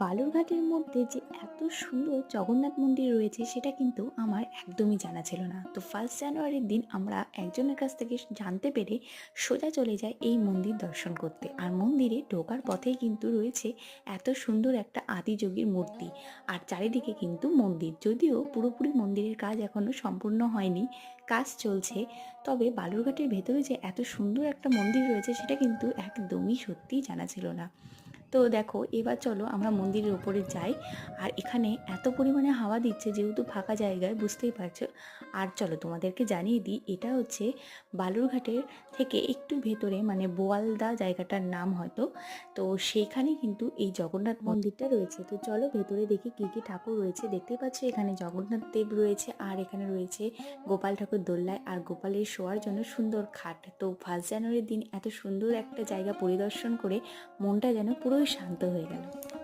বালুরঘাটের মধ্যে যে এত সুন্দর জগন্নাথ মন্দির রয়েছে সেটা কিন্তু আমার একদমই জানা ছিল না। তো 1 জানুয়ারির দিন আমরা একজনের কাছ থেকে জানতে পেরে সোজা চলে যাই এই মন্দির দর্শন করতে। আর মন্দিরে ঢোকার পথেই কিন্তু রয়েছে এত সুন্দর একটা আদিযোগীর মূর্তি। আর চারিদিকে কিন্তু মন্দির, যদিও পুরোপুরি মন্দিরের কাজ এখনো সম্পূর্ণ হয়নি, কাজ চলছে। তবে বালুরঘাটের ভেতরে যে এত সুন্দর একটা মন্দির রয়েছে সেটা কিন্তু একদমই সত্যিই জানা ছিল না। তো দেখো, এবার চলো আমরা মন্দিরের উপরে যাই। আর এখানে এত পরিমাণে হাওয়া দিচ্ছে, যেহেতু ফাঁকা জায়গায়, বুঝতেই পারছো। আর চলো তোমাদেরকে জানিয়ে দিই, এটা হচ্ছে বালুরঘাটের থেকে একটু ভেতরে, মানে বোয়ালদা জায়গাটার নাম হয়তো। তো সেইখানে কিন্তু এই জগন্নাথ মন্দিরটা রয়েছে। তো চলো ভেতরে দেখি কি কি ঠাকুর রয়েছে। দেখতেই পাচ্ছ এখানে জগন্নাথ দেব রয়েছে, আর এখানে রয়েছে গোপাল ঠাকুর দোল্লায়, আর গোপালের শোয়ার জন্য সুন্দর খাট। তো 1 জানুয়ারির দিন এত সুন্দর একটা জায়গা পরিদর্শন করে মনটা যেন পুরোই শান্ত হয়ে গেল।